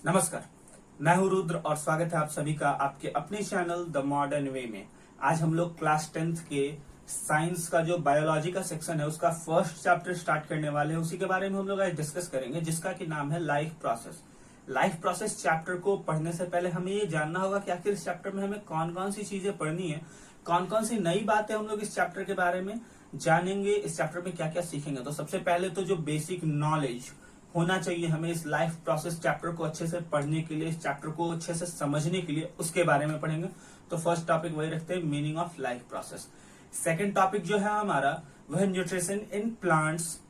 नमस्कार, मैं हूं रुद्र और स्वागत है आप सभी का आपके अपने चैनल द मॉडर्न वे में। आज हम लोग क्लास 10th के साइंस का जो बायोलॉजी का सेक्शन है उसका फर्स्ट चैप्टर स्टार्ट करने वाले हैं। उसी के बारे में हम लोग आज डिस्कस करेंगे, जिसका कि नाम है life process. Life process chapter को पढ़ने से पहले हमें ये जानना होगा कि आखिर इस चैप्टर में हमें कौन कौन सी चीजें पढ़नी है, कौन कौन सी नई बातें हम लोग इस चैप्टर के बारे में जानेंगे, इस चैप्टर में क्या क्या सीखेंगे। तो सबसे पहले तो जो बेसिक नॉलेज होना चाहिए हमें इस लाइफ प्रोसेस चैप्टर को अच्छे से पढ़ने के लिए, इस चैप्टर को अच्छे से समझने के लिए, उसके बारे में पढ़ेंगे। तो फर्स्ट टॉपिक वही रखते हैं, meaning of life process. Second topic जो है हमारा वह nutrition in plants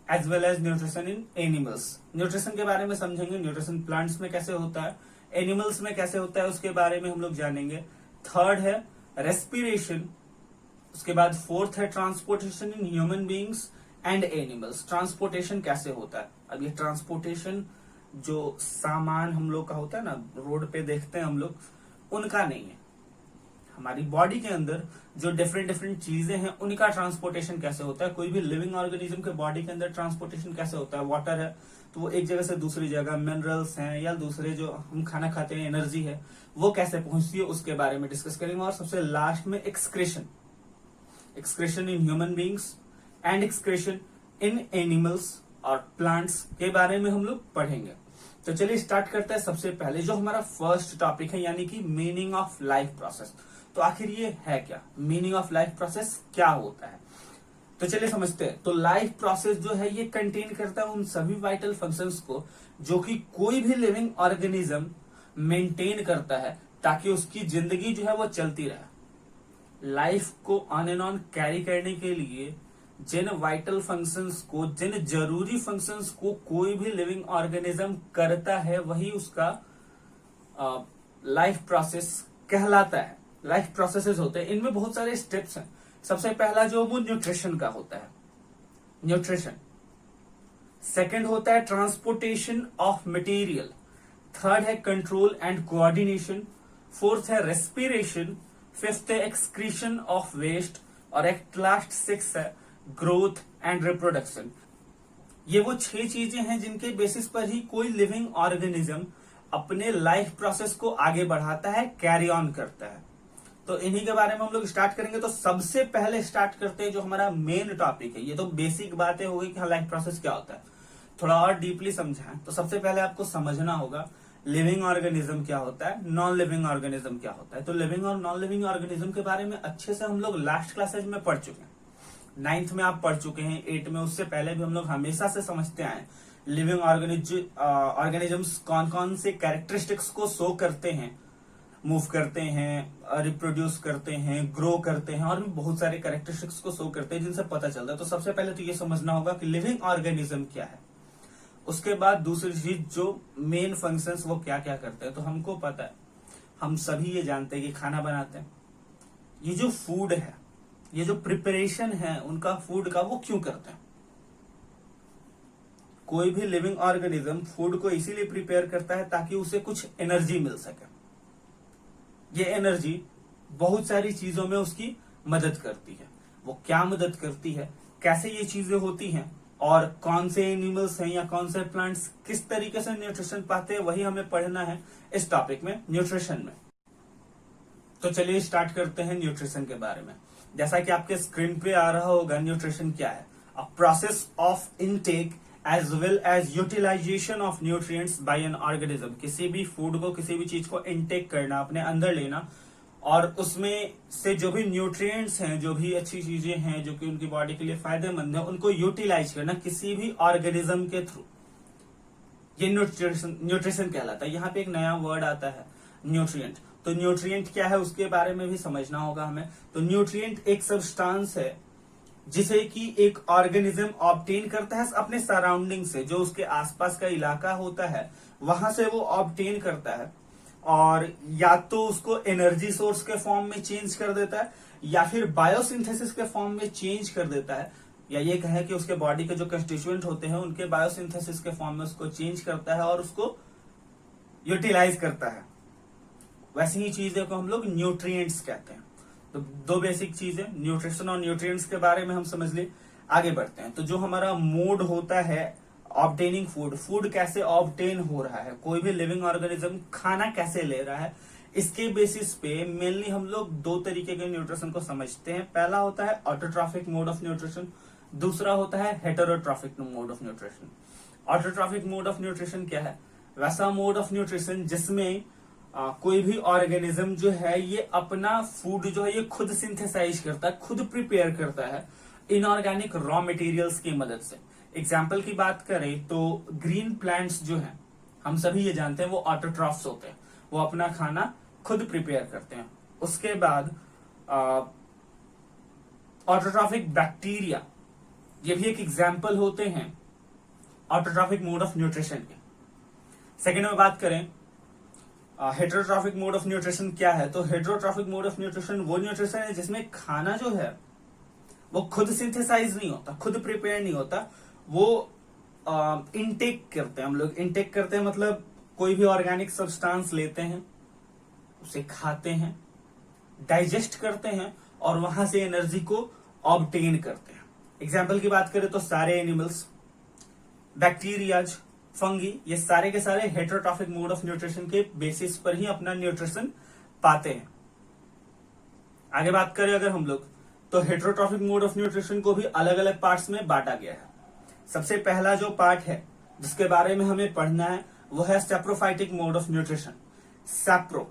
as well as nutrition in animals. Nutrition के बारे में समझेंगे, न्यूट्रिशन प्लांट्स में कैसे होता है, एनिमल्स में कैसे होता है, उसके बारे में हम लोग जानेंगे। थर्ड है रेस्पिरेशन। उसके बाद फोर्थ है transportation in human beings and animals. Transportation कैसे होता है। अब ये ट्रांसपोर्टेशन जो सामान हम लोग का होता है ना, रोड पे देखते हैं हम लोग, उनका नहीं है। हमारी बॉडी के अंदर जो डिफरेंट डिफरेंट चीजें हैं उनका ट्रांसपोर्टेशन कैसे होता है। कोई भी लिविंग ऑर्गेनिज्म के बॉडी के अंदर ट्रांसपोर्टेशन कैसे होता है। वाटर है तो वो एक जगह से दूसरी जगह, मिनरल्स हैं या दूसरे जो हम खाना खाते हैं एनर्जी है, वो कैसे पहुंचती है, उसके बारे में डिस्कस करेंगे। और सबसे लास्ट में excretion in human beings and excretion in animals और प्लांट्स के बारे में हम लोग पढ़ेंगे। तो चलिए स्टार्ट करते हैं। सबसे पहले जो हमारा फर्स्ट टॉपिक है, यानी कि मीनिंग ऑफ लाइफ प्रोसेस। तो आखिर ये है क्या, मीनिंग ऑफ लाइफ प्रोसेस क्या होता है, तो चलिए समझते हैं। तो लाइफ प्रोसेस जो है ये कंटेन करता है उन सभी वाइटल फंक्शंस को जो कि कोई भी लिविंग ऑर्गेनिज्म मेंटेन करता है, ताकि उसकी जिंदगी जो है वो चलती रहे। लाइफ को ऑन एंड ऑन कैरी करने के लिए जिन वाइटल फंक्शंस को, जिन जरूरी फंक्शंस को कोई भी लिविंग ऑर्गेनिज्म करता है, वही उसका लाइफ प्रोसेस कहलाता है। लाइफ प्रोसेसेस होते हैं, इनमें बहुत सारे स्टेप्स हैं। सबसे पहला जो वो न्यूट्रिशन का होता है, न्यूट्रिशन। सेकंड होता है ट्रांसपोर्टेशन ऑफ मटेरियल। थर्ड है कंट्रोल एंड कोऑर्डिनेशन। फोर्थ है रेस्पिरेशन। फिफ्थ है एक्सक्रीशन ऑफ वेस्ट। और एक लास्ट सिक्स है ग्रोथ एंड रिप्रोडक्शन। ये वो 6 चीजें हैं जिनके बेसिस पर ही कोई लिविंग ऑर्गेनिज्म अपने लाइफ प्रोसेस को आगे बढ़ाता है, कैरी ऑन करता है। तो इन्हीं के बारे में हम लोग स्टार्ट करेंगे। तो सबसे पहले स्टार्ट करते हैं जो हमारा मेन टॉपिक है। ये तो बेसिक बातें हो गई कि लाइफ प्रोसेस क्या होता है। थोड़ा और डीपली समझाएं तो सबसे पहले आपको समझना होगा लिविंग ऑर्गेनिज्म क्या होता है, नॉन लिविंग ऑर्गेनिज्म क्या होता है। तो लिविंग और नॉन लिविंग ऑर्गेनिज्म के बारे में अच्छे से हम लोग लास्ट क्लासेज में पढ़ चुके हैं। 9th में आप पढ़ चुके हैं, 8 में, उससे पहले भी हम लोग हमेशा से समझते आए लिविंग ऑर्गेनिजम्स कौन कौन से कैरेक्टरिस्टिक्स को शो करते हैं, मूव करते हैं, रिप्रोड्यूस करते हैं, ग्रो करते हैं, और भी बहुत सारे कैरेक्टरिस्टिक्स को शो करते हैं जिनसे पता चलता है। तो सबसे पहले तो ये समझना होगा कि लिविंग ऑर्गेनिज्म क्या है। उसके बाद दूसरी चीज जो मेन फंक्शंस वो क्या क्या करते हैं। तो हमको पता है, हम सभी ये जानते हैं कि खाना बनाते हैं। ये जो फूड है, ये जो प्रिपरेशन है उनका फूड का, वो क्यों करते हैं। कोई भी लिविंग ऑर्गेनिज्म फूड को इसीलिए प्रिपेयर करता है ताकि उसे कुछ एनर्जी मिल सके। ये एनर्जी बहुत सारी चीजों में उसकी मदद करती है। वो क्या मदद करती है, कैसे ये चीजें होती हैं, और कौन से एनिमल्स हैं या कौन से प्लांट्स किस तरीके से न्यूट्रिशन पाते हैं, वही हमें पढ़ना है इस टॉपिक में, न्यूट्रिशन में। तो चलिए स्टार्ट करते हैं न्यूट्रिशन के बारे में। जैसा कि आपके स्क्रीन पे आ रहा होगा, न्यूट्रिशन क्या है, a process of intake as well as utilization of nutrients by an organism. किसी भी फूड को, किसी भी चीज को इनटेक करना, अपने अंदर लेना, और उसमें से जो भी न्यूट्रिएंट्स हैं, जो भी अच्छी चीजें हैं जो कि उनकी बॉडी के लिए फायदेमंद है, उनको यूटिलाइज करना किसी भी ऑर्गेनिज्म के थ्रू, ये न्यूट्रिशन कहलाता है। यहाँ पे एक नया वर्ड आता है, न्यूट्रिएंट। तो न्यूट्रिएंट क्या है उसके बारे में भी समझना होगा हमें। तो न्यूट्रिएंट एक सब्सटेंस है जिसे कि एक ऑर्गेनिज्म ऑब्टेन करता है अपने सराउंडिंग से, जो उसके आसपास का इलाका होता है वहां से वो ऑब्टेन करता है, और या तो उसको एनर्जी सोर्स के फॉर्म में चेंज कर देता है, या फिर बायोसिंथेसिस के फॉर्म में चेंज कर देता है, या ये कहे कि उसके बॉडी के जो कंस्टिट्यूएंट होते हैं उनके बायोसिंथेसिस के फॉर्म में उसको चेंज करता है और उसको यूटिलाइज करता है। वैसी ही चीजें को हम लोग न्यूट्रिएंट्स कहते हैं। तो 2 बेसिक चीजें, न्यूट्रिशन और न्यूट्रिएंट्स के बारे में हम समझ लिए। आगे बढ़ते हैं। तो जो हमारा मोड होता है ऑब्टेनिंग फूड, फूड कैसे ऑब्टेन हो रहा है, कोई भी लिविंग ऑर्गेनिज्म खाना कैसे ले रहा है, इसके बेसिस पे मेनली हम लोग दो तरीके के न्यूट्रिशन को समझते हैं। पहला होता है ऑटोट्रॉफिक मोड ऑफ न्यूट्रिशन, दूसरा होता है heterotrophic mode of nutrition. Autotrophic mode of nutrition क्या है? वैसा मोड ऑफ न्यूट्रिशन जिसमें कोई भी ऑर्गेनिज्म जो है ये अपना फूड जो है ये खुद सिंथेसाइज करता है, खुद प्रिपेयर करता है इनऑर्गेनिक रॉ मटेरियल्स की मदद से। एग्जाम्पल की बात करें तो ग्रीन प्लांट्स जो हैं, हम सभी ये जानते हैं वो ऑटोट्रॉफ्स होते हैं, वो अपना खाना खुद प्रिपेयर करते हैं। उसके बाद ऑटोट्रॉफिक बैक्टीरिया, ये भी एक एग्जाम्पल होते हैं ऑटोट्रॉफिक मोड ऑफ न्यूट्रिशन के। सेकेंड में बात करें हेटेरोट्रॉफिक मोड ऑफ न्यूट्रिशन क्या है, तो हेटेरोट्रॉफिक मोड ऑफ न्यूट्रिशन वो न्यूट्रिशन है जिसमें खाना जो है वो खुद सिंथेसाइज नहीं होता, खुद प्रिपेयर नहीं होता, वो इनटेक करते हैं। हम लोग इनटेक करते हैं मतलब कोई भी ऑर्गेनिक सब्सटेंस लेते हैं, उसे खाते हैं, डाइजेस्ट करते हैं और वहां से एनर्जी को ऑब्टेन करते हैं। एग्जाम्पल की बात करें तो सारे एनिमल्स, बैक्टीरियाज, फंगी, ये सारे के सारे हेटेरोट्रॉफिक मोड ऑफ न्यूट्रिशन के बेसिस पर ही अपना न्यूट्रिशन पाते हैं। आगे बात करें अगर हम लोग, तो हेटेरोट्रॉफिक मोड ऑफ न्यूट्रिशन को भी अलग अलग पार्ट्स में बांटा गया है। सबसे पहला जो पार्ट है जिसके बारे में हमें पढ़ना है वो है saprophytic mode of nutrition. सैप्रो,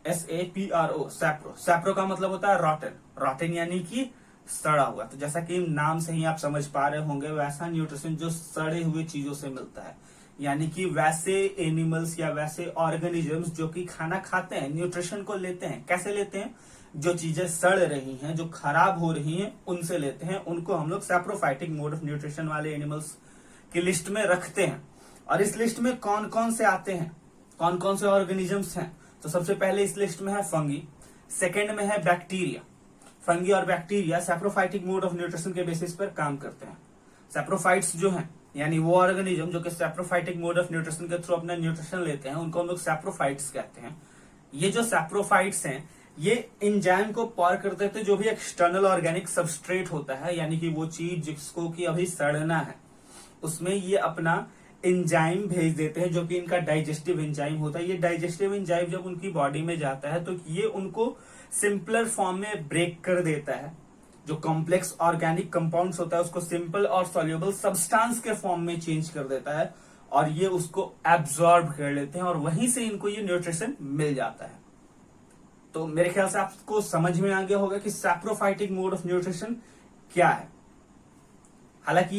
SAPRO, सैप्रो। सैप्रो का मतलब होता है रॉटन, रॉटन यानी कि सड़ा हुआ। तो जैसा कि नाम से ही आप समझ पा रहे होंगे, वैसा न्यूट्रिशन जो सड़े हुए चीजों से मिलता है, यानी कि वैसे एनिमल्स या वैसे ऑर्गेनिजम्स जो कि खाना खाते हैं, न्यूट्रिशन को लेते हैं, कैसे लेते हैं? जो चीजें सड़ रही हैं, जो खराब हो रही हैं, उनसे लेते हैं। उनको हम लोग सैप्रोफाइटिक मोड ऑफ न्यूट्रिशन वाले एनिमल्स की लिस्ट में रखते हैं। और इस लिस्ट में कौन कौन से आते हैं, कौन कौन से ऑर्गेनिजम्स हैं? तो सबसे पहले इस लिस्ट में है फंगी, सेकेंड में है बैक्टीरिया। फंगी और bacteria saprophytic mode of nutrition के बेसिस पर काम करते हैं। सैप्रोफाइट्स जो हैं, यानी वो ऑर्गेनिज्म जो कि सैप्रोफाइटिक मोड ऑफ न्यूट्रिशन के थ्रू अपना न्यूट्रिशन लेते हैं, उनको हम लोग सैप्रोफाइट्स कहते हैं। ये जो सैप्रोफाइट्स हैं ये एंजाइम को पार कर देते हैं, जो भी एक्सटर्नल ऑर्गेनिक सबस्ट्रेट होता है, यानी कि वो चीज जिसको कि अभी सड़ना है, उसमें ये अपना एंजाइम भेज देते हैं, जो कि इनका डाइजेस्टिव एंजाइम होता है। ये डाइजेस्टिव एंजाइम जब उनकी बॉडी में जाता है तो ये उनको सिंपलर फॉर्म में ब्रेक कर देता है। जो कॉम्प्लेक्स ऑर्गेनिक कंपाउंड्स होता है उसको सिंपल और सॉल्युबल सब्सटेंस के फॉर्म में चेंज कर देता है और ये उसको एब्जॉर्ब कर लेते हैं और वहीं से इनको ये न्यूट्रिशन मिल जाता है। तो मेरे ख्याल से आपको समझ में आ गया होगा कि सैप्रोफाइटिक मोड ऑफ न्यूट्रिशन क्या है। हालांकि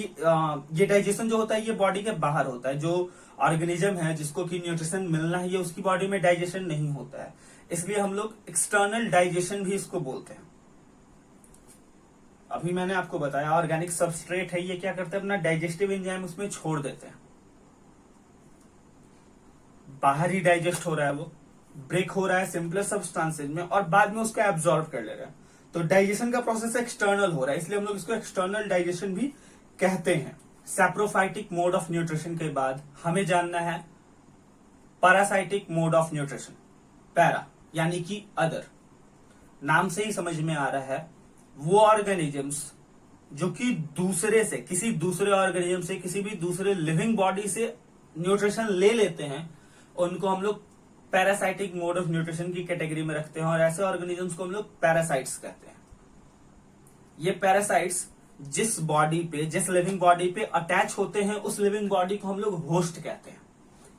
ये डाइजेशन जो होता है ये बॉडी के बाहर होता है। जो ऑर्गेनिज्म है जिसको कि न्यूट्रिशन मिलना है, ये उसकी बॉडी में डाइजेशन नहीं होता है, इसलिए हम लोग एक्सटर्नल डाइजेशन भी इसको बोलते हैं। अभी मैंने आपको बताया ऑर्गेनिक सबस्ट्रेट है, ये क्या करते हैं, अपना डाइजेस्टिव एंजाइम उसमें छोड़ देते हैं, बाहर ही डाइजेस्ट हो रहा है, वो ब्रेक हो रहा है सिंपलर सब्सटेंसेज में और बाद में उसको एब्जॉर्ब कर ले रहा है। तो डाइजेशन का प्रोसेस एक्सटर्नल हो रहा है, इसलिए हम लोग इसको एक्सटर्नल डाइजेशन भी कहते हैं। सैप्रोफाइटिक मोड ऑफ न्यूट्रिशन के बाद हमें जानना है parasitic mode of nutrition. Para यानी कि अदर, नाम से ही समझ में आ रहा है वो ऑर्गेनिजम्स जो कि दूसरे से, किसी दूसरे ऑर्गेनिज्म से, किसी भी दूसरे लिविंग बॉडी से न्यूट्रिशन ले लेते हैं, उनको हम लोग पैरासाइटिक मोड ऑफ न्यूट्रिशन की कैटेगरी में रखते हैं और ऐसे ऑर्गेनिजम्स को हम लोग पैरासाइट्स कहते हैं। ये पैरासाइट्स जिस बॉडी पे, जिस लिविंग बॉडी पे अटैच होते हैं, उस लिविंग बॉडी को हम लोग होस्ट कहते हैं।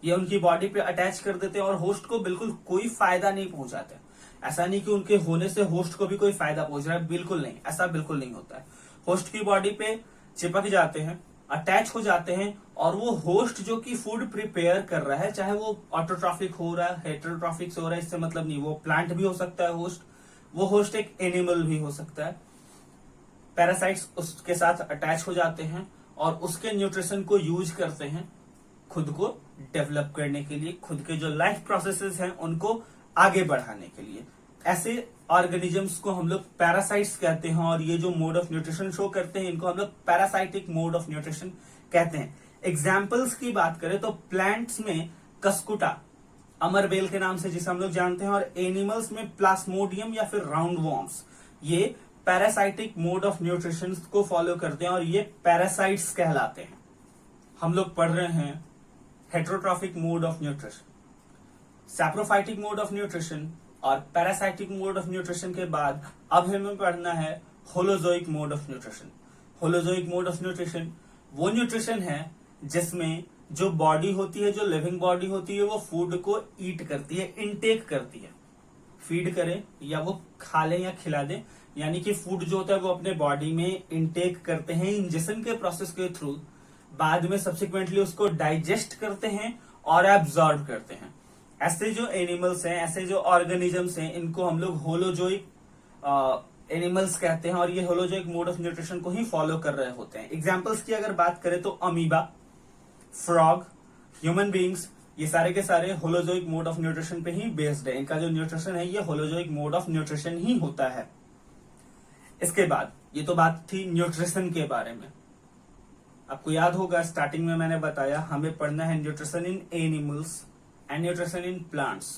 ये उनकी बॉडी पे अटैच कर देते हैं और होस्ट को बिल्कुल कोई फायदा नहीं पहुंचाते। ऐसा नहीं कि उनके होने से होस्ट को भी कोई फायदा पहुंच रहा है, बिल्कुल नहीं, ऐसा बिल्कुल नहीं होता है। होस्ट की बॉडी पे चिपक जाते हैं, अटैच हो जाते हैं और वो होस्ट जो कि फूड प्रिपेयर कर रहा है, चाहे वो ऑटोट्रॉफिक हो रहा है, हेटेरोट्रॉफिक हो रहा है, इससे मतलब नहीं, वो प्लांट भी हो सकता है होस्ट, वो होस्ट एक एनिमल भी हो सकता है। पैरासाइट्स उसके साथ अटैच हो जाते हैं और उसके न्यूट्रिशन को यूज करते हैं खुद को डेवलप करने के लिए, खुद के जो लाइफ प्रोसेसेस हैं उनको आगे बढ़ाने के लिए। ऐसे ऑर्गेनिजम्स को हम लोग पैरासाइट्स कहते हैं और ये जो मोड ऑफ न्यूट्रिशन शो करते हैं इनको हम लोग पैरासाइटिक मोड ऑफ न्यूट्रिशन कहते हैं। एग्जाम्पल्स की बात करें तो प्लांट्स में कस्कुटा, अमरबेल के नाम से जिसे हम लोग जानते हैं, और एनिमल्स में प्लास्मोडियम या फिर राउंड वॉर्म्स, ये पैरासाइटिक मोड ऑफ न्यूट्रिशन को फॉलो करते हैं और ये पैरासाइट्स कहलाते हैं। हम लोग पढ़ रहे हैं heterotrophic mode of nutrition, saprophytic mode of nutrition और पैरासाइटिक मोड ऑफ न्यूट्रिशन के बाद अब हमें पढ़ना है holozoic mode of nutrition. Holozoic mode of nutrition वो न्यूट्रिशन है जिसमें जो बॉडी होती है, जो लिविंग बॉडी होती है, वो फूड को ईट करती है, इनटेक करती है। फीड करें या वो खा लें या खिला दें, यानी कि फूड जो होता है वो अपने बॉडी में इनटेक करते हैं इंजेक्शन के प्रोसेस के थ्रू, बाद में सब्सिक्वेंटली उसको डाइजेस्ट करते हैं और एब्जॉर्ब करते हैं। ऐसे जो एनिमल्स हैं, ऐसे जो ऑर्गेनिजम्स हैं, इनको हम लोग होलोजोइक एनिमल्स कहते हैं और ये होलोजोइक मोड ऑफ न्यूट्रिशन को ही फॉलो कर रहे होते हैं। एग्जाम्पल्स की अगर बात करें तो अमीबा, फ्रॉग, ह्यूमन बींग्स, ये सारे के सारे होलोजोइक मोड ऑफ न्यूट्रिशन पे ही बेस्ड है। इनका जो न्यूट्रिशन है ये होलोजोइक मोड ऑफ न्यूट्रिशन ही होता है। इसके बाद ये तो बात थी न्यूट्रिशन के बारे में। आपको याद होगा स्टार्टिंग में मैंने बताया हमें पढ़ना है nutrition in animals and nutrition in plants.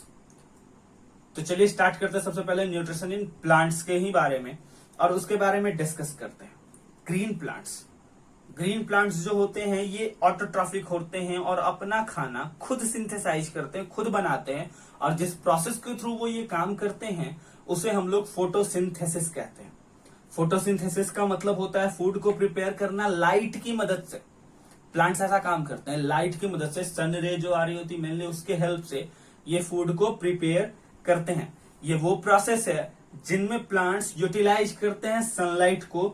तो चलिए स्टार्ट करते हैं सबसे पहले न्यूट्रिशन इन प्लांट्स के ही बारे में और उसके बारे में डिस्कस करते हैं। ग्रीन प्लांट्स, ग्रीन प्लांट्स जो होते हैं ये ऑटोट्रॉफिक होते हैं और अपना खाना खुद सिंथेसाइज करते हैं, खुद बनाते हैं, और जिस प्रोसेस के थ्रू वो ये काम करते हैं उसे हम लोग फोटोसिंथेसिस कहते हैं। फोटोसिंथेसिस का मतलब होता है फूड को प्रिपेयर करना लाइट की मदद से। प्लांट्स ऐसा काम करते हैं, लाइट की मदद से, सन रे जो आ रही होती है मेनली उसके हेल्प से ये फूड को प्रिपेयर करते हैं। ये वो प्रोसेस है जिनमें प्लांट्स यूटिलाइज करते हैं सनलाइट को,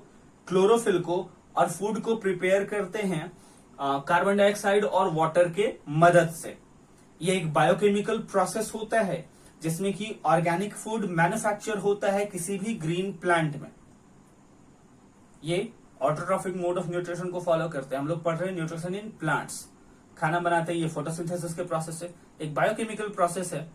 क्लोरोफिल को, और फूड को प्रिपेयर करते हैं कार्बन डाइऑक्साइड और वाटर के मदद से। ये एक बायोकेमिकल प्रोसेस होता है जिसमें कि ऑर्गेनिक फूड मैन्युफैक्चर होता है किसी भी ग्रीन प्लांट में। ये ऑटोट्रॉफिक मोड ऑफ न्यूट्रिशन को फॉलो करते हैं। हम लोग पढ़ रहे हैं न्यूट्रिशन इन प्लांट्स। खाना बनाते हैं ये फोटोसिंथेसिस के प्रोसेस से, एक बायोकेमिकल प्रोसेस है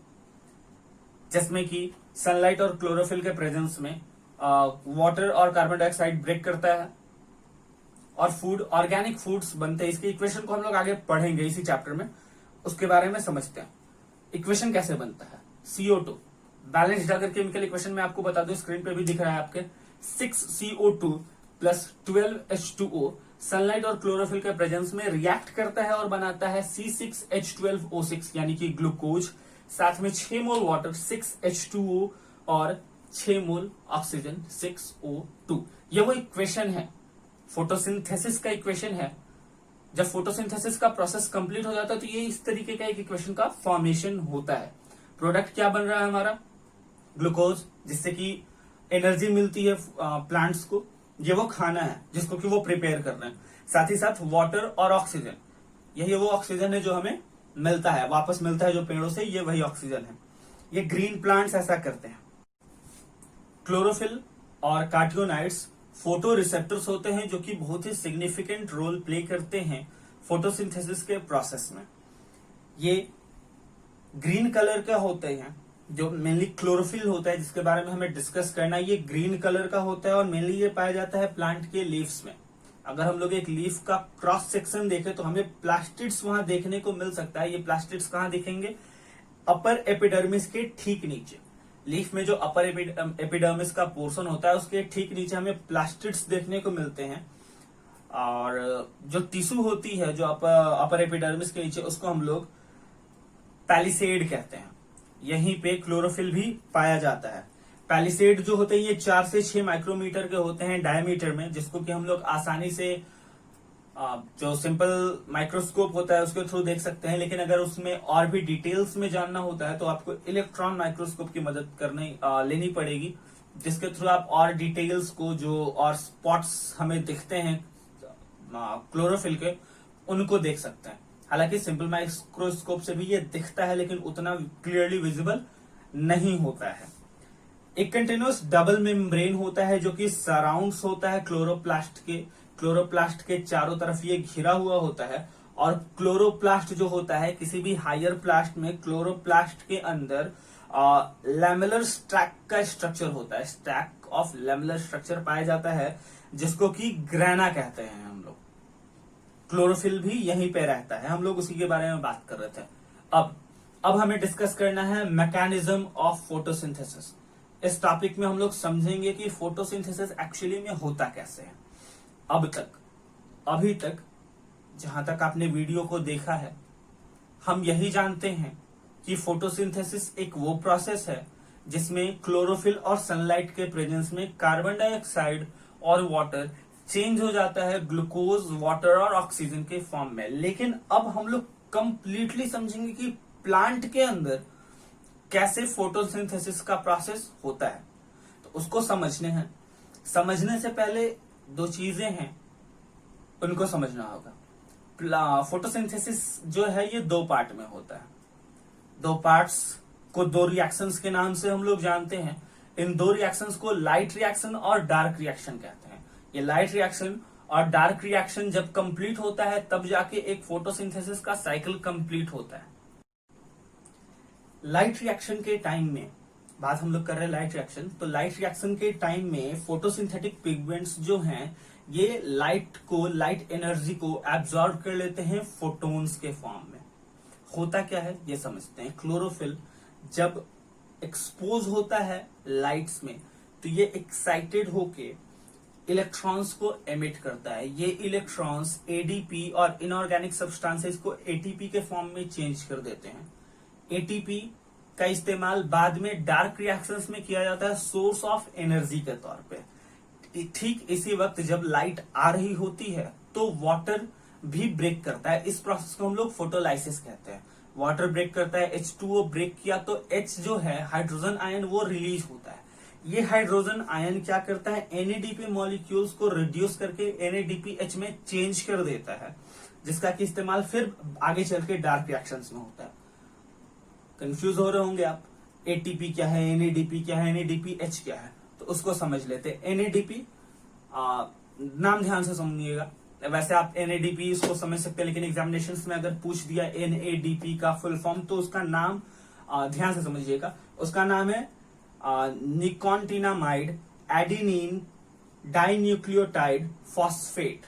जिसमें कि सनलाइट और क्लोरोफिल के प्रेजेंस में वाटर और कार्बन डाइऑक्साइड ब्रेक करता है और फूड, ऑर्गेनिक फूड्स बनते हैं। इसके इक्वेशन को हम लोग आगे पढ़ेंगे इसी चैप्टर में, उसके बारे में समझते हैं। इक्वेशन कैसे बनता है? CO2 बैलेंस्ड अगर केमिकल इक्वेशन में आपको बता दूं, स्क्रीन पे भी दिख रहा है आपके, 6CO2 प्लस 12H2O सनलाइट और क्लोरोफिल के प्रेजेंस में रिएक्ट करता है और बनाता है C6H12O6 यानी कि ग्लूकोज, साथ में 6 मोल वाटर 6H2O और 6 मोल ऑक्सीजन 6O2। ये वो इक्वेशन है, फोटोसिंथेसिस का इक्वेशन है। जब फोटोसिंथेसिस का प्रोसेस कंप्लीट हो जाता है तो ये इस तरीके का एक इक्वेशन का फॉर्मेशन होता है। प्रोडक्ट क्या बन रहा है हमारा? ग्लूकोज, जिससे कि एनर्जी मिलती है प्लांट्स को। ये वो खाना है जिसको कि वो प्रिपेयर कर रहे हैं। साथ ही साथ वाटर और ऑक्सीजन, यही वो ऑक्सीजन है जो हमें मिलता है, वापस मिलता है जो पेड़ों से, ये वही ऑक्सीजन है। ये ग्रीन प्लांट्स ऐसा करते हैं। क्लोरोफिल और कार्टियोनाइड्स फोटो रिसेप्टर्स होते हैं जो कि बहुत ही सिग्निफिकेंट रोल प्ले करते हैं फोटोसिंथेसिस के प्रोसेस में। ये ग्रीन कलर का होते हैं, जो मेनली क्लोरोफिल होता है जिसके बारे में हमें डिस्कस करना है। ये ग्रीन कलर का होता है और मेनली ये पाया जाता है प्लांट के लीव्स में। अगर हम लोग एक लीफ का क्रॉस सेक्शन देखें तो हमें प्लास्टिड्स वहां देखने को मिल सकता है। ये प्लास्टिड्स कहाँ दिखेंगे? अपर एपिडर्मिस के ठीक नीचे। लीफ में जो अपर एपिडर्मिस का पोर्शन होता है उसके ठीक नीचे हमें प्लास्टिड्स देखने को मिलते हैं। और जो टिश्यू होती है जो अपर एपिडर्मिस के नीचे, उसको हम लोग पैलिसेड कहते हैं। यहीं पे क्लोरोफिल भी पाया जाता है। पैलिसेड जो होते हैं ये 4 से 6 माइक्रोमीटर के होते हैं डायमीटर में, जिसको कि हम लोग आसानी से जो सिंपल माइक्रोस्कोप होता है उसके थ्रू देख सकते हैं। लेकिन अगर उसमें और भी डिटेल्स में जानना होता है तो आपको इलेक्ट्रॉन माइक्रोस्कोप की मदद लेनी पड़ेगी, जिसके थ्रू आप और डिटेल्स को, जो और स्पॉट्स हमें दिखते हैं क्लोरोफिल के, उनको देख सकते हैं। हालांकि सिंपल माइक्रोस्कोप से भी ये दिखता है लेकिन उतना क्लियरली विजिबल नहीं होता है। एक कंटिन्यूअस डबल मेम्ब्रेन होता है जो कि सराउंड्स होता है क्लोरोप्लास्ट के। क्लोरोप्लास्ट के चारों तरफ ये घिरा हुआ होता है। और क्लोरोप्लास्ट जो होता है, किसी भी हायर प्लास्ट में क्लोरोप्लास्ट के अंदर लैमेलर स्टैक का स्ट्रक्चर होता है। स्टैक ऑफ लैमेलर स्ट्रक्चर पाया जाता है जिसको कि ग्रेना कहते हैं हम लोग। क्लोरोफिल भी यहीं पे रहता है, हम लोग उसी के बारे में बात कर रहे थे। अब हमें डिस्कस करना है मैकेनिज्म ऑफ फोटोसिंथेसिस। इस टॉपिक में हम लोग समझेंगे कि फोटोसिंथेसिस एक्चुअली में होता कैसे है। अभी तक जहां तक आपने वीडियो को देखा है, हम यही जानते हैं कि फोटोसिंथेसिस एक वो प्रोसेस है जिसमें क्लोरोफिल और सनलाइट के प्रेजेंस में कार्बन डाइऑक्साइड और वाटर चेंज हो जाता है ग्लूकोज, वाटर और ऑक्सीजन के फॉर्म में। लेकिन अब हम लोग कंप्लीटली समझेंगे कि प्लांट के अंदर कैसे फोटोसिंथेसिस का प्रोसेस होता है। तो उसको समझने से पहले दो चीजें हैं, उनको समझना होगा। फोटोसिंथेसिस जो है ये दो पार्ट में होता है। दो पार्ट्स को दो रिएक्शंस के नाम से हम लोग जानते हैं। इन दो रिएक्शंस को लाइट रिएक्शन और डार्क रिएक्शन कहते हैं। ये लाइट रिएक्शन और डार्क रिएक्शन जब कंप्लीट होता है तब जाके एक फोटोसिंथेसिस का साइकिल कंप्लीट होता है। लाइट रिएक्शन के टाइम में बात हम लोग कर रहे हैं लाइट रिएक्शन, तो लाइट रिएक्शन के टाइम में फोटोसिंथेटिक पिगमेंट्स जो हैं ये लाइट एनर्जी को एब्जॉर्ब कर लेते हैं फोटोन्स के फॉर्म में। होता क्या है ये समझते हैं। क्लोरोफिल जब एक्सपोज होता है लाइट्स में तो ये एक्साइटेड होके इलेक्ट्रॉन्स को एमिट करता है। ये इलेक्ट्रॉन्स एडीपी और इनऑर्गेनिक सब्सटेंसेस को एटीपी के फॉर्म में चेंज कर देते हैं। एटीपी का इस्तेमाल बाद में डार्क रिएक्शंस में किया जाता है सोर्स ऑफ एनर्जी के तौर पे। ठीक इसी वक्त जब लाइट आ रही होती है तो वाटर भी ब्रेक करता है। इस प्रोसेस को हम लोग फोटोलाइसिस कहते हैं। वाटर ब्रेक करता है, H2O ब्रेक किया तो H जो है हाइड्रोजन आयन वो रिलीज होता है। ये हाइड्रोजन आयन क्या करता है, NADP मॉलिक्यूल्स को रिड्यूस करके NADPH में चेंज कर देता है, जिसका कि इस्तेमाल फिर आगे चल के डार्क रिएक्शंस में होता है। कंफ्यूज हो रहे होंगे आप, ATP क्या है, NADP क्या है, NADPH क्या है, तो उसको समझ लेते हैं। NADP नाम ध्यान से समझिएगा। वैसे आप NADP इसको समझ सकते हैं, लेकिन एग्जामिनेशंस में अगर पूछ दिया NADP का फुल फॉर्म तो उसका नाम ध्यान से समझिएगा। उसका नाम है nicotinamide adenine dinucleotide phosphate,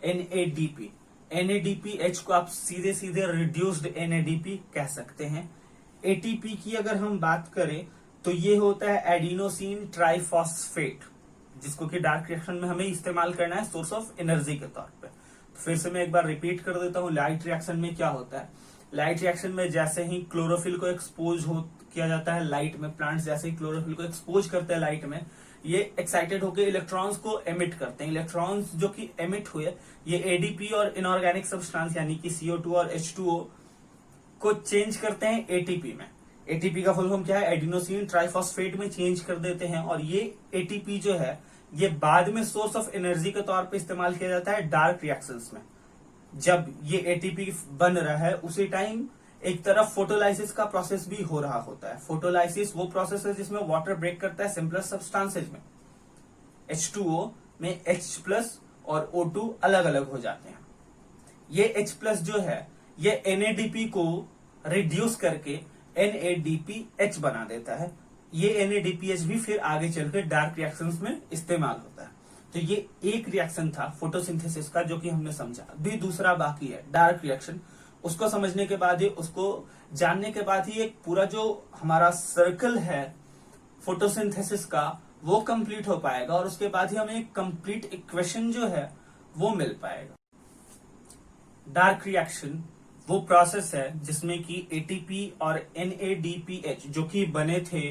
NADP। NADPH को आप सीधे सीधे रिड्यूस्ड NADP कह सकते हैं। ATP की अगर हम बात करें तो ये होता है एडिनोसिन ट्राइफॉस्फेट, जिसको कि डार्क रिएक्शन में हमें इस्तेमाल करना है सोर्स ऑफ एनर्जी के तौर पे। तो फिर से मैं एक बार रिपीट कर देता हूँ, लाइट रिएक्शन में क्या होता है। लाइट रिएक्शन में जैसे ही क्लोरोफिल को एक्सपोज किया जाता है लाइट में, प्लांट्स जैसे ही क्लोरोफिल को एक्सपोज करते हैं लाइट में, ये एक्साइटेड होकर इलेक्ट्रॉन्स को एमिट करते हैं। इलेक्ट्रॉन्स जो कि एमिट हुए ये एडीपी और इनऑर्गेनिक सब्सटेंस यानी कि CO2 और H2O को चेंज करते हैं एटीपी में। एटीपी का फुल फॉर्म क्या है, एडिनोसिन ट्राइफॉस्फेट में चेंज कर देते हैं। और ये एटीपी जो है ये बाद में सोर्स ऑफ एनर्जी के तौर पे इस्तेमाल किया जाता है डार्क रिएक्शंस में। जब ये एटीपी बन रहा है उसी टाइम एक तरफ फोटोलाइसिस का प्रोसेस भी हो रहा होता है। फोटोलाइसिस वो प्रोसेस है जिसमें वाटर ब्रेक करता है सिंपलेस्ट सब्सटेंसेज में। H2O में H+ और O2 अलग अलग हो जाते हैं। ये H+ जो है ये NADP को रिड्यूस करके NADPH बना देता है। ये NADPH भी फिर आगे चलकर डार्क रिएक्शंस में इस्तेमाल होता है। तो ये एक रिएक्शन था फोटोसिंथेसिस का जो कि हमने समझा। अभी दूसरा बाकी है डार्क रिएक्शन। उसको समझने के बाद ही, उसको जानने के बाद ही एक पूरा जो हमारा सर्कल है फोटोसिंथेसिस का वो कंप्लीट हो पाएगा और उसके बाद ही हमें एक कंप्लीट इक्वेशन जो है वो मिल पाएगा। डार्क रिएक्शन वो प्रोसेस है जिसमें कि एटीपी और NADPH जो कि बने थे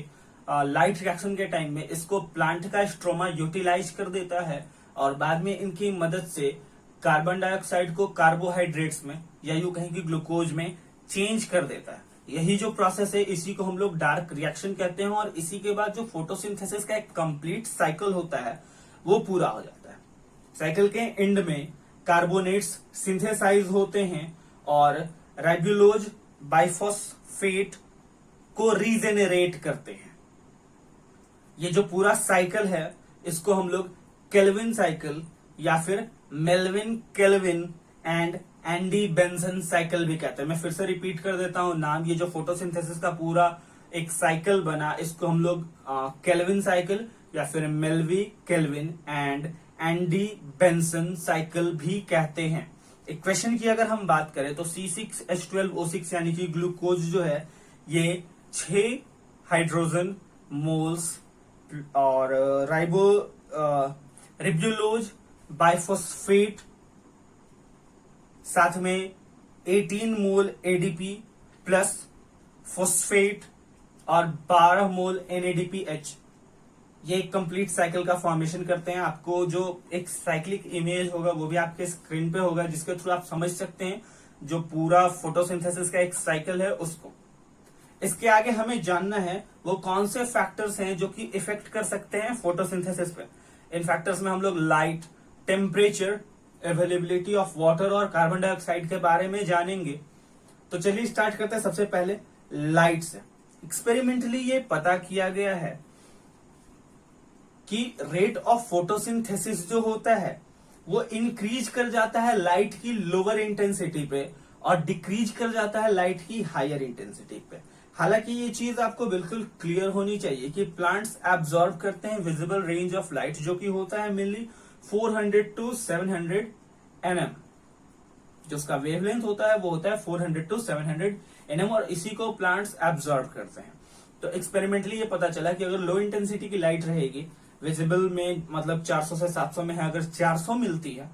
लाइट रिएक्शन के टाइम में, इसको प्लांट का स्ट्रोमा यूटिलाइज कर देता है और बाद में इनकी मदद से कार्बन डाइऑक्साइड को कार्बोहाइड्रेट्स में या यूं कहें कि ग्लूकोज में चेंज कर देता है। यही जो प्रोसेस है इसी को हम लोग डार्क रिएक्शन कहते हैं। और इसी के बाद जो फोटोसिंथेसिस का एक कंप्लीट साइकिल होता है वो पूरा हो जाता है। साइकिल के एंड में कार्बोनेट्स सिंथेसाइज होते हैं और राइबोलोज बाइफॉस्फेट को रीजेनरेट करते हैं। ये जो पूरा साइकिल है इसको हम लोग केल्विन साइकिल या फिर Melvin kelvin and Andy Benson cycle भी कहते हैं। मैं फिर से रिपीट कर देता हूं नाम। ये जो फोटोसिंथेसिस का पूरा एक साइकिल बना इसको हम लोग केल्विन साइकिल या फिर Melvin Calvin and Andy Benson cycle भी कहते हैं। इक्वेशन की अगर हम बात करें तो C6H12O6 यानी कि ग्लूकोज जो है ये 6 हाइड्रोजन मोल्स और रिब्यूलोज बाइफॉस्फेट साथ में 18 मोल एडीपी प्लस फोस्फेट और 12 मोल NADPH, ये एक कंप्लीट साइकिल का फॉर्मेशन करते हैं। आपको जो एक साइक्लिक इमेज होगा वो भी आपके स्क्रीन पे होगा, जिसके थ्रू आप समझ सकते हैं जो पूरा फोटोसिंथेसिस का एक साइकिल है उसको। इसके आगे हमें जानना है वो कौन से फैक्टर्स हैं जो कि इफेक्ट कर सकते हैं फोटोसिंथेसिस पे। इन फैक्टर्स में हम लोग light, temperature, availability of water और कार्बन डाइऑक्साइड के बारे में जानेंगे। तो चलिए स्टार्ट करते हैं सबसे पहले लाइट से। एक्सपेरिमेंटली ये पता किया गया है कि रेट ऑफ फोटोसिंथेसिस जो होता है वो इंक्रीज कर जाता है लाइट की लोअर इंटेंसिटी पे और डिक्रीज कर जाता है लाइट की हायर इंटेंसिटी पे। हालांकि ये चीज आपको बिल्कुल क्लियर होनी चाहिए कि प्लांट्स एब्जॉर्ब करते हैं विजिबल रेंज ऑफ लाइट, जो कि होता है मेनली 400 टू 700 nm। जो उसका वेवलेंथ होता है वो होता है 400 टू 700 nm, और इसी को प्लांट्स एब्जॉर्ब करते हैं। तो एक्सपेरिमेंटली ये पता चला कि अगर लो इंटेंसिटी की लाइट रहेगी, विजिबल में मतलब 400 से 700 में है, अगर 400 मिलती है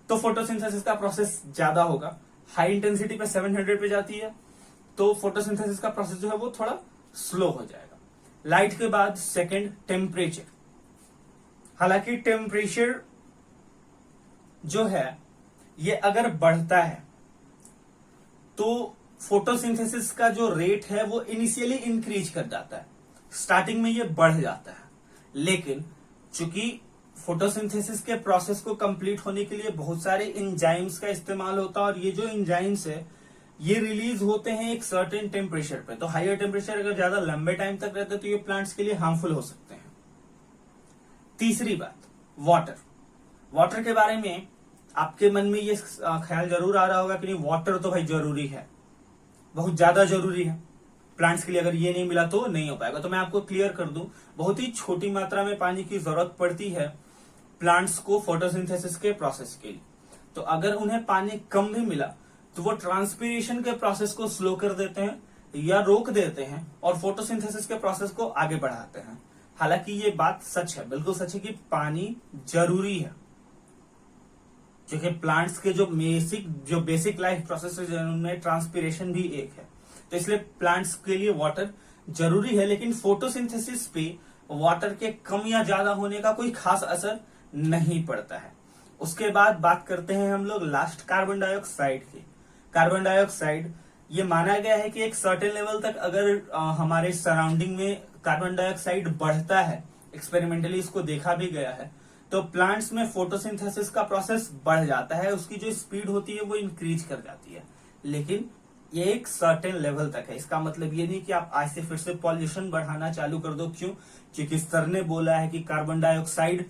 तो फोटोसिंथेसिस का प्रोसेस ज्यादा होगा। हाई इंटेंसिटी पे 700 पे जाती है तो फोटोसिंथेसिस का प्रोसेस जो है वो थोड़ा स्लो हो जाएगा। लाइट के बाद सेकंड टेम्परेचर। हालांकि टेम्परेचर जो है ये अगर बढ़ता है तो फोटोसिंथेसिस का जो रेट है वो इनिशियली इंक्रीज कर जाता है, स्टार्टिंग में ये बढ़ जाता है। लेकिन चूंकि फोटोसिंथेसिस के प्रोसेस को कंप्लीट होने के लिए बहुत सारे एंजाइम्स का इस्तेमाल होता है, और ये जो एंजाइम्स है ये रिलीज होते हैं एक सर्टेन टेम्परेचर पे। तो हायर टेम्परेचर अगर ज्यादा लंबे टाइम तक रहते तो ये प्लांट्स के लिए हार्मफुल हो सकते हैं। तीसरी बात वाटर। वाटर के बारे में आपके मन में ये ख्याल जरूर आ रहा होगा कि नहीं, वाटर तो भाई जरूरी है, बहुत ज्यादा जरूरी है प्लांट्स के लिए, अगर ये नहीं मिला तो नहीं हो पाएगा। तो मैं आपको क्लियर कर दूं, बहुत ही छोटी मात्रा में पानी की जरूरत पड़ती है प्लांट्स को फोटोसिंथेसिस के प्रोसेस के लिए। तो अगर उन्हें पानी कम भी मिला तो वो ट्रांसपीरेशन के प्रोसेस को स्लो कर देते हैं या रोक देते हैं और फोटोसिंथेसिस के प्रोसेस को आगे बढ़ाते हैं। हालांकि ये बात सच है, बिल्कुल सच है कि पानी जरूरी है, क्योंकि प्लांट्स के जो बेसिक लाइफ प्रोसेस है उनमें ट्रांसपीरेशन भी एक है। तो इसलिए प्लांट्स के लिए वाटर जरूरी है, लेकिन फोटोसिंथेसिस पे वाटर के कम या ज्यादा होने का कोई खास असर नहीं पड़ता है। उसके बाद बात करते हैं हम लोग लास्ट कार्बन डाइऑक्साइड की। कार्बन डाइऑक्साइड ये माना गया है कि एक सर्टेन लेवल तक अगर हमारे सराउंडिंग में कार्बन डाइऑक्साइड बढ़ता है, एक्सपेरिमेंटली इसको देखा भी गया है, तो प्लांट्स में फोटोसिंथेसिस का प्रोसेस बढ़ जाता है, उसकी जो स्पीड होती है वो इंक्रीज कर जाती है। लेकिन ये एक सर्टेन लेवल तक है। इसका मतलब ये नहीं कि आप आज से फिर से पॉल्यूशन बढ़ाना चालू कर दो। क्यों? क्योंकि सर ने बोला है कि कार्बन डाइऑक्साइड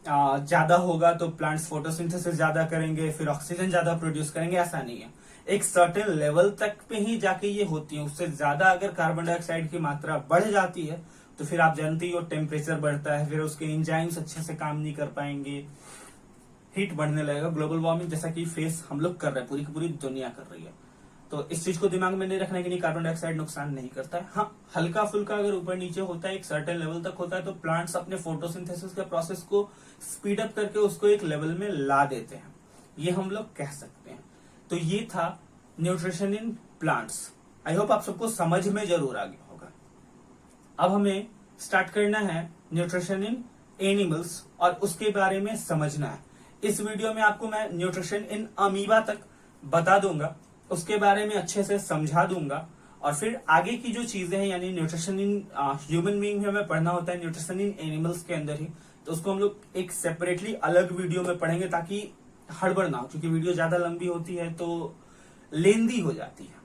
ज्यादा होगा तो प्लांट्स फोटोसिंथेसिस ज्यादा करेंगे, फिर ऑक्सीजन ज्यादा प्रोड्यूस करेंगे। ऐसा नहीं है, एक सर्टेन लेवल तक पे ही जाके ये होती है। उससे ज्यादा अगर कार्बन डाइऑक्साइड की मात्रा बढ़ जाती है तो फिर आप जानते ही हो टेम्परेचर बढ़ता है, फिर उसके एंजाइम्स अच्छे से काम नहीं कर पाएंगे, हीट बढ़ने लगेगा, ग्लोबल वार्मिंग जैसा कि फेस हम लोग कर रहे हैं, पूरी की पूरी दुनिया कर रही है। तो इस चीज को दिमाग में नहीं रखना कि नहीं कार्बन डाइऑक्साइड नुकसान नहीं करता है। हाँ, हल्का फुल्का अगर ऊपर नीचे होता है, एक सर्टेन लेवल तक होता है, तो प्लांट्स अपने फोटोसिंथेसिस के प्रोसेस को स्पीड अप करके उसको एक लेवल में ला देते हैं, ये हम लोग कह सकते हैं। तो ये था nutrition in plants. I hope आप सबको समझ में जरूर आ गया होगा। अब हमें स्टार्ट करना है न्यूट्रिशन इन एनिमल्स और उसके बारे में समझना है। इस वीडियो में आपको मैं न्यूट्रिशन इन अमीबा तक बता दूंगा, उसके बारे में अच्छे से समझा दूंगा, और फिर आगे की जो चीजें हैं यानी न्यूट्रिशन इन ह्यूमन बीइंग में हमें पढ़ना होता है, न्यूट्रिशन इन एनिमल्स के अंदर ही, तो उसको हम लोग एक सेपरेटली अलग वीडियो में पढ़ेंगे ताकि हड़बड़ ना हो। क्योंकि वीडियो ज्यादा लंबी होती है तो लेंदी हो जाती है,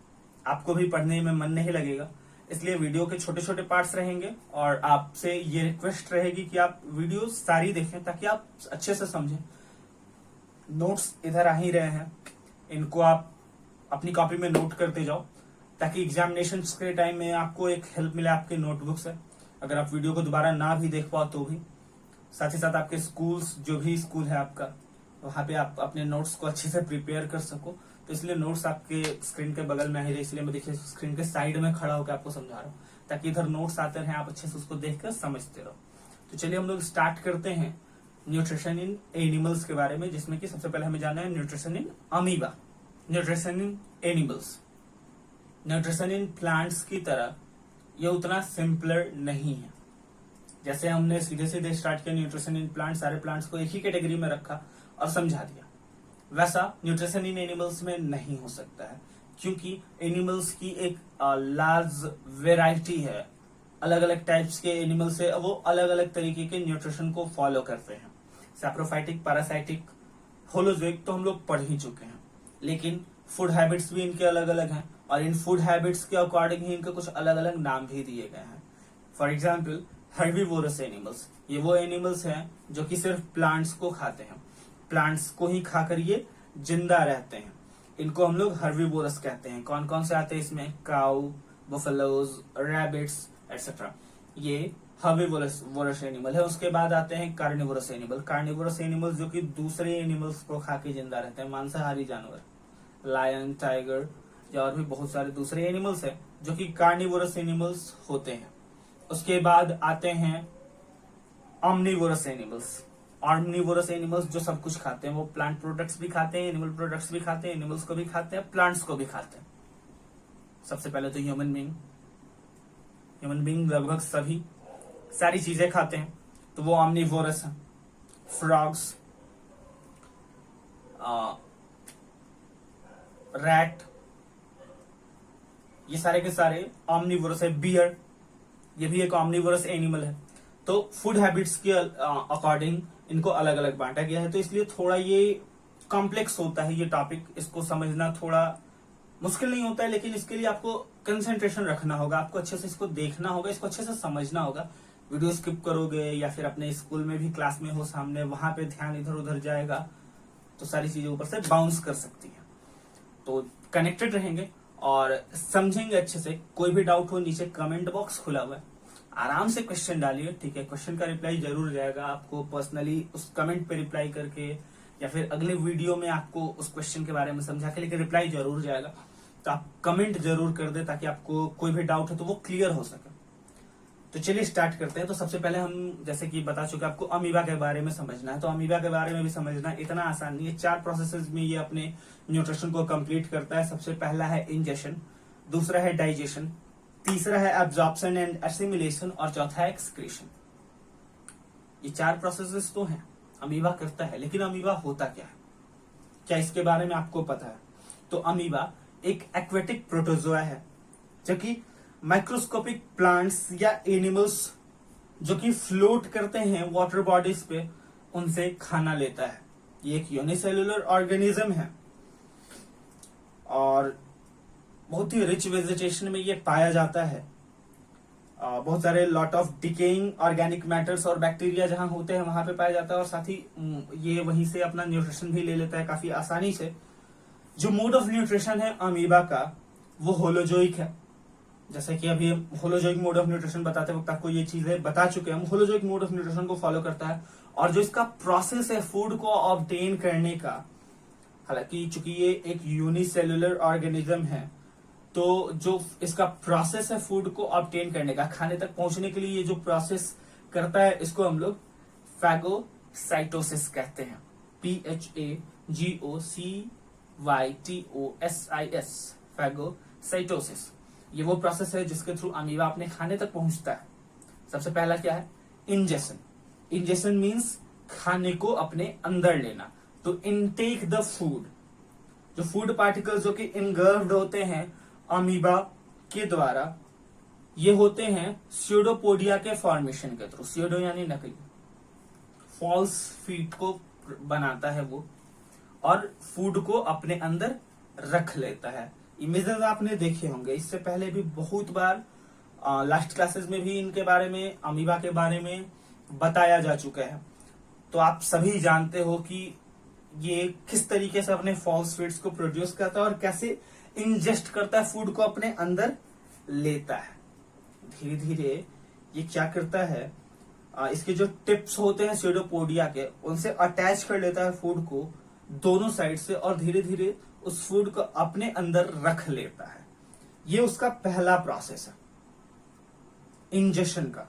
आपको भी पढ़ने में मन नहीं लगेगा। इसलिए वीडियो के छोटे छोटे पार्ट्स रहेंगे और आपसे ये रिक्वेस्ट रहेगी कि आप वीडियो सारी देखें ताकि आप अच्छे से समझें। नोट्स इधर आ ही रहे हैं, इनको आप अपनी कॉपी में नोट करते जाओ ताकि एग्जामिनेशन के टाइम में आपको एक हेल्प मिले आपके नोटबुक से। अगर आप वीडियो को दोबारा ना भी देख पाओ तो भी, साथ ही साथ आपके स्कूल्स जो भी स्कूल है आपका, वहां पे आप अपने नोट्स को अच्छे से प्रिपेयर कर सको। तो इसलिए नोट्स आपके स्क्रीन के बगल में ही रहे, इसलिए मैं देखिए स्क्रीन के साइड में खड़ा होकर आपको समझा रहा हूँ ताकि इधर नोट्स आते रहे, आप अच्छे से उसको देखकर समझते रहो। तो चलिए हम लोग स्टार्ट करते हैं न्यूट्रिशन इन एनिमल्स के बारे में, जिसमें कि सबसे पहले हमें जानना है nutrition in amoeba. Nutrition in animals, nutrition in plants की तरह ये उतना सिंपलर नहीं है। जैसे हमने सीधे सीधे स्टार्ट किया न्यूट्रिशन इन प्लांट, सारे प्लांट्स को एक ही कैटेगरी में रखा और समझा दिया, वैसा न्यूट्रिशन इन एनिमल्स में नहीं हो सकता है, क्योंकि एनिमल्स की एक लार्ज वेराइटी है। अलग अलग टाइप्स के एनिमल्स है, वो अलग अलग तरीके के न्यूट्रिशन को फॉलो करते हैं। सैप्रोफाइटिक, पैरासाइटिक, होलोजोइक तो हम लोग पढ़ ही चुके हैं, लेकिन फूड हैबिट्स भी इनके अलग अलग हैं और इन फूड हैबिट्स के अकॉर्डिंग ही इनके कुछ अलग अलग नाम भी दिए गए हैं। फॉर एग्जाम्पल हर्बीवोरस एनिमल्स, ये वो एनिमल्स हैं जो कि सिर्फ प्लांट्स को खाते हैं, प्लांट्स को ही खाकर ये जिंदा रहते हैं, इनको हम लोग हर्बीवोरस कहते हैं। कौन कौन से आते हैं इसमें? काउ, बफेलोज, रैबिट्स एक्सेट्रा, ये हर्बीवोरस एनिमल है। उसके बाद आते हैं कार्निवोरस एनिमल, कार्निवोरस एनिमल्स जो कि दूसरे एनिमल्स को खा के जिंदा रहते हैं, मांसाहारी जानवर, लायन, टाइगर या और भी बहुत सारे दूसरे एनिमल्स हैं जो कि कार्निवोरस एनिमल्स होते हैं। उसके बाद आते हैं ऑमनीवोरस एनिमल्स, ऑमनीवोरस एनिमल्स जो सब कुछ खाते हैं, वो प्लांट प्रोडक्ट्स भी खाते हैं, एनिमल प्रोडक्ट्स भी खाते हैं, एनिमल्स को भी खाते हैं, प्लांट्स को भी खाते हैं। सबसे पहले तो ह्यूमन बीइंग लगभग सभी सारी चीजें खाते हैं, तो वो ऑमनीवोरस है। फ्रॉग्स, रैट, ये सारे के सारे ऑमनीवोरस है। बियर, ये भी एक ऑमनीवोरस एनिमल है। तो फूड हैबिट्स के अकॉर्डिंग इनको अलग अलग बांटा गया है, तो इसलिए थोड़ा ये कॉम्प्लेक्स होता है ये टॉपिक, इसको समझना थोड़ा मुश्किल नहीं होता है, लेकिन इसके लिए आपको कंसंट्रेशन रखना होगा, आपको अच्छे से इसको देखना होगा, इसको अच्छे से समझना होगा। वीडियो स्किप करोगे या फिर अपने स्कूल में भी क्लास में हो सामने, वहां पे ध्यान इधर उधर जाएगा तो सारी चीजें ऊपर से बाउंस कर सकती है। तो कनेक्टेड रहेंगे और समझेंगे अच्छे से। कोई भी डाउट हो नीचे कमेंट बॉक्स खुला हुआ है, आराम से क्वेश्चन डालिए, ठीक है। क्वेश्चन का रिप्लाई जरूर जाएगा आपको, पर्सनली उस कमेंट पे रिप्लाई करके या फिर अगले वीडियो में आपको उस क्वेश्चन के बारे में समझा के, लेकिन रिप्लाई जरूर जाएगा। तो आप कमेंट जरूर कर दे ताकि आपको कोई भी डाउट हो तो वो क्लियर हो सके। तो चलिए स्टार्ट करते हैं। तो सबसे पहले हम जैसे कि बता चुके आपको अमीबा के बारे में समझना है, तो अमीबा के बारे में भी समझना इतना आसान नहीं है। 4 प्रोसेसेस में ये अपने न्यूट्रिशन को कंप्लीट करता है। सबसे पहला है इंजेशन, दूसरा है डाइजेशन, तीसरा है एब्जॉर्प्शन एंड एसिमिलेशन और चौथा है एक्सक्रीशन। ये 4 प्रोसेसेस तो हैं अमीबा करता है, लेकिन अमीबा होता क्या है, क्या इसके बारे में आपको पता है? तो अमीबा एक एक्वेटिक प्रोटोजोआ है जो कि माइक्रोस्कोपिक प्लांट्स या एनिमल्स जो कि फ्लोट करते हैं वाटर बॉडीज पे, उनसे खाना लेता है। ये एक यूनिसेल्युलर ऑर्गेनिज्म है और बहुत ही रिच वेजिटेशन में ये पाया जाता है। बहुत सारे lot of decaying organic matters और बैक्टीरिया जहां होते हैं वहां पे पाया जाता है, और साथ ही ये वहीं से अपना न्यूट्रिशन भी ले लेता है काफी आसानी से। जो मोड ऑफ न्यूट्रिशन है अमीबा का वो होलोजोइक है। जैसे कि अभी होलोजोइक मोड ऑफ न्यूट्रिशन बताते वक्त आपको ये चीजें बता चुके हैं, हम होलोजोइक मोड ऑफ न्यूट्रिशन को फॉलो करता है। और जो इसका प्रोसेस है फूड को ऑब्टेन करने का, हालांकि चूंकि ये एक यूनिसेल्युलर ऑर्गेनिज्म है, तो जो इसका प्रोसेस है फूड को ऑब्टेन करने का, खाने तक पहुंचने के लिए ये जो प्रोसेस करता है, इसको हम लोग फैगोसाइटोसिस कहते हैं। PHAGOCYTOSIS, phagocytosis. ये वो प्रोसेस है जिसके थ्रू अमीबा अपने खाने तक पहुंचता है। सबसे पहला क्या है? इंजेशन। इंजेशन मीन्स खाने को अपने अंदर लेना। तो इनटेक द फूड, जो फूड पार्टिकल्स जो कि इनगर्व्ड होते हैं अमीबा के द्वारा, ये होते हैं स्यूडोपोडिया के फॉर्मेशन के थ्रू। स्यूडो यानी नकली, फॉल्स फीट को बनाता है वो, और फूड को अपने अंदर रख लेता है। इमेजेस आपने देखे होंगे, इससे पहले भी बहुत बार लास्ट क्लासेस में भी इनके बारे में, अमीबा के बारे में बताया जा चुका है। तो आप सभी जानते हो कि ये किस तरीके से अपने फॉल्स फीड्स को प्रोड्यूस करता है और कैसे इंजेस्ट करता है, फूड को अपने अंदर लेता है। धीरे धीरे ये क्या करता है, इसके जो टिप्स होते हैं स्यूडोपोडिया के, उनसे अटैच कर लेता है फूड को दोनों साइड से, और धीरे धीरे उस फूड को अपने अंदर रख लेता है। ये उसका पहला प्रोसेस है इंजेशन का।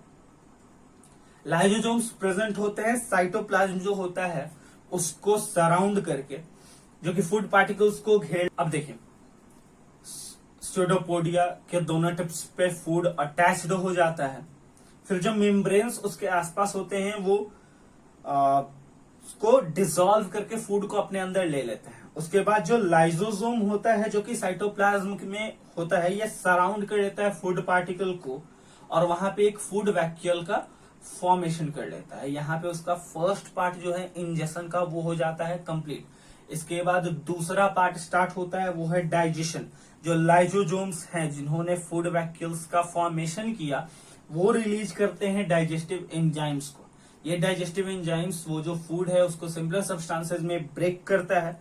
लाइसोसोम्स प्रेजेंट होते हैं, साइटोप्लाज्म जो होता है उसको सराउंड करके, जो कि फूड पार्टिकल्स को घेर। अब देखें, स्यूडोपोडिया के दोनों टिप्स पे फूड अटैच्ड हो जाता है। फिर जो मेम्ब्रेन्स उसके आसपास होते हैं वो उसको डिसॉल्व करके फूड को अपने अंदर ले लेते हैं। उसके बाद जो लाइजोसोम होता है जो कि साइटोप्लाज्म में होता है, ये सराउंड कर लेता है फूड पार्टिकल को और वहां पे एक फूड वैक्यूल का फॉर्मेशन कर लेता है। यहाँ पे उसका फर्स्ट पार्ट जो है इंजेक्शन का वो हो जाता है कंप्लीट। इसके बाद दूसरा पार्ट स्टार्ट होता है वो है डाइजेशन। जो लाइजोसोम्स हैं जिन्होंने फूड वैक्यूल्स का फॉर्मेशन किया वो रिलीज करते हैं डाइजेस्टिव एंजाइम्स को। ये डाइजेस्टिव एंजाइम्स वो जो फूड है उसको सिंपलर सब्सटेंसेस में ब्रेक करता है,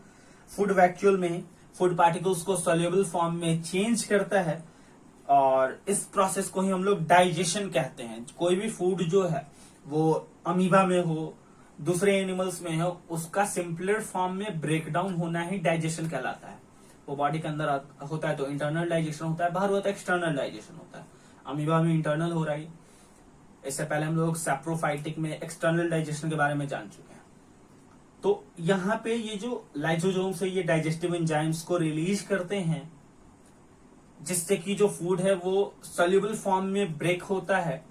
फूड वैक्यूल में फूड पार्टिकल्स को सॉल्युबल फॉर्म में चेंज करता है और इस प्रोसेस को ही हम लोग डाइजेशन कहते हैं। कोई भी फूड जो है वो अमीबा में हो, दूसरे एनिमल्स में हो, उसका सिंपलर फॉर्म में ब्रेकडाउन होना ही डाइजेशन कहलाता है। वो बॉडी के अंदर होता है तो इंटरनल डाइजेशन होता है, बाहर होता है एक्सटर्नल डाइजेशन होता है। अमीबा में इंटरनल हो रहा है। इससे पहले हम लोग सैप्रोफाइटिक में एक्सटर्नल डाइजेशन के बारे में जान चुके हैं। तो यहाँ पे ये जो लाइसोसोम्स है ये डाइजेस्टिव एंजाइम्स को रिलीज करते हैं जिससे कि जो फूड है वो सॉल्युबल फॉर्म में ब्रेक होता है,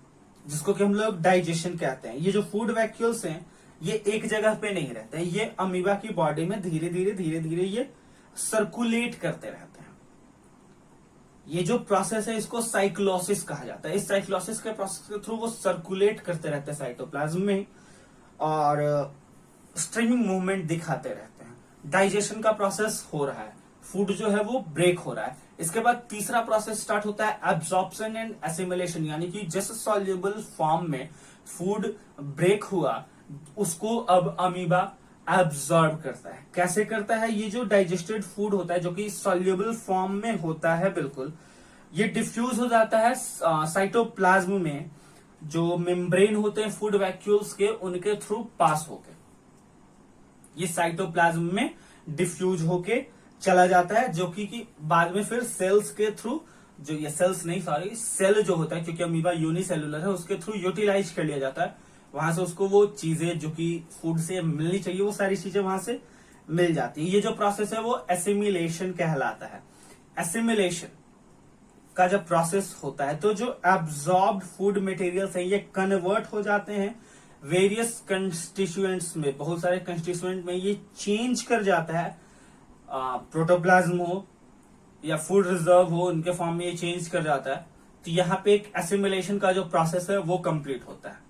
जिसको कि हम लोग डाइजेशन कहते हैं। ये जो फूड वैक्यूल्स हैं ये एक जगह पे नहीं रहते हैं, ये अमीबा की बॉडी में धीरे धीरे ये सर्कुलेट करते रहते हैं। ये जो प्रोसेस है इसको साइक्लोसिस कहा जाता है। इस साइक्लोसिस के प्रोसेस के थ्रू वो सर्कुलेट करते रहते हैं साइटोप्लाज्म में और स्ट्रीमिंग मूवमेंट दिखाते रहते हैं। डाइजेशन का प्रोसेस हो रहा है, फूड जो है वो ब्रेक हो रहा है। इसके बाद तीसरा प्रोसेस स्टार्ट होता है एब्जॉर्प्शन एंड एसिमिलेशन, यानी कि जिस सॉल्युबल फॉर्म में फूड ब्रेक हुआ उसको अब अमीबा एब्जॉर्ब करता है। कैसे करता है? ये जो डाइजेस्टेड फूड होता है जो कि सॉल्युबल फॉर्म में होता है बिल्कुल, ये डिफ्यूज हो जाता है साइटोप्लाज्म में। जो मेम्ब्रेन होते हैं फूड वैक्यूल्स के उनके थ्रू पास होके ये साइटोप्लाज्म में डिफ्यूज होके चला जाता है, जो कि बाद में फिर सेल्स के थ्रू, जो ये सेल्स नहीं सॉरी सेल जो होता है क्योंकि अमीबा यूनिसेलुलर है, उसके थ्रू यूटिलाइज कर लिया जाता है। वहां से उसको वो चीजें जो कि फूड से मिलनी चाहिए वो सारी चीजें वहां से मिल जाती है। ये जो प्रोसेस है वो एसिमिलेशन कहलाता है। एसिमिलेशन का जब प्रोसेस होता है तो जो एब्जॉर्ब्ड फूड मटेरियल्स हैं ये कन्वर्ट हो जाते हैं वेरियस कंस्टिट्यूएंट्स में, बहुत सारे कंस्टिट्यूएंट में ये चेंज कर जाता है। प्रोटोप्लाज्म हो या फूड रिजर्व हो, उनके फॉर्म में ये चेंज कर जाता है। तो यहाँ पे एक एसिमिलेशन का जो प्रोसेस है वो कंप्लीट होता है।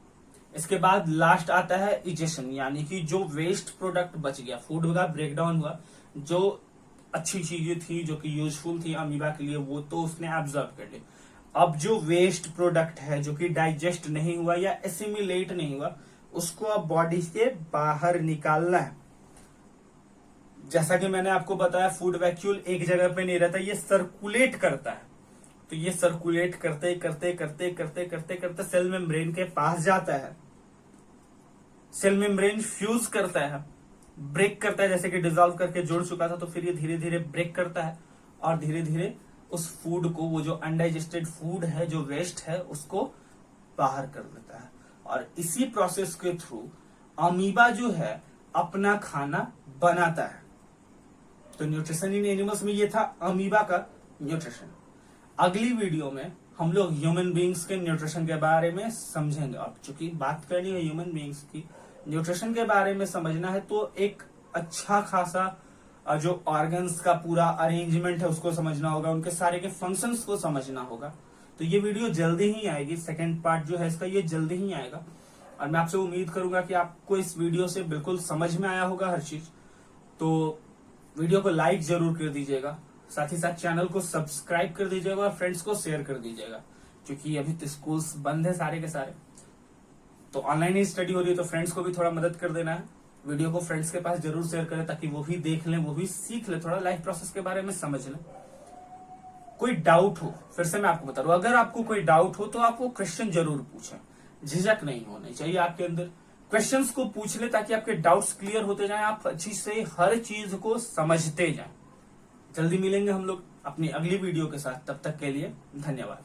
इसके बाद लास्ट आता है इजेशन, यानी कि जो वेस्ट प्रोडक्ट बच गया, फूड का ब्रेकडाउन हुआ, जो अच्छी चीजें थी जो कि यूजफुल थी अमीबा के लिए वो तो उसने एब्जॉर्ब कर ली। अब जो वेस्ट प्रोडक्ट है जो कि डाइजेस्ट नहीं हुआ या एसिमिलेट नहीं हुआ उसको अब बॉडी से बाहर निकालना है। जैसा कि मैंने आपको बताया फूड वैक्यूल एक जगह पे नहीं रहता, ये सर्कुलेट करता है। तो ये सर्कुलेट करते करते करते करते करते करते सेल मेम्ब्रेन के पास जाता है। सेल मेम्ब्रेन फ्यूज करता है, ब्रेक करता है, जैसे कि डिसॉल्व करके जोड़ चुका था, तो फिर ये धीरे धीरे ब्रेक करता है और धीरे धीरे उस फूड को, वो जो अनडाइजेस्टेड फूड है, जो वेस्ट है, उसको बाहर कर देता है। और इसी प्रोसेस के थ्रू अमीबा जो है अपना खाना बनाता है। तो न्यूट्रिशन इन एनिमल्स में ये था अमीबा का न्यूट्रिशन। अगली वीडियो में हम लोग ह्यूमन बींग्स के न्यूट्रिशन के बारे में समझेंगे। अब चूंकि बात करनी है ह्यूमन बींग्स की, न्यूट्रिशन के बारे में समझना है तो एक अच्छा खासा जो ऑर्गन्स का पूरा अरेंजमेंट है उसको समझना होगा, उनके सारे के फंक्शंस को समझना होगा। तो ये वीडियो जल्दी ही आएगी, सेकंड पार्ट जो है इसका ये जल्दी ही आएगा। और मैं आपसे उम्मीद करूंगा कि आपको इस वीडियो से बिल्कुल समझ में आया होगा हर चीज। तो वीडियो को लाइक जरूर कर दीजिएगा, साथ ही साथ चैनल को सब्सक्राइब कर दीजिएगा और फ्रेंड्स को शेयर कर दीजिएगा। क्योंकि अभी तो स्कूल्स बंद है सारे के सारे, तो ऑनलाइन ही स्टडी हो रही है, तो फ्रेंड्स को भी थोड़ा मदद कर देना है। वीडियो को फ्रेंड्स के पास जरूर शेयर करें ताकि वो भी देख लें, वो भी सीख ले, थोड़ा लाइफ प्रोसेस के बारे में समझ लें। कोई डाउट हो, फिर से मैं आपको बता रहा हूं, अगर आपको कोई डाउट हो तो आप वो क्वेश्चन जरूर पूछें, झिझक नहीं होनी चाहिए आपके अंदर। क्वेश्चंस को पूछ ले ताकि आपके डाउट्स क्लियर होते जाएं, आप अच्छी से हर चीज को समझते जाएं। जल्दी मिलेंगे हम लोग अपनी अगली वीडियो के साथ, तब तक के लिए धन्यवाद।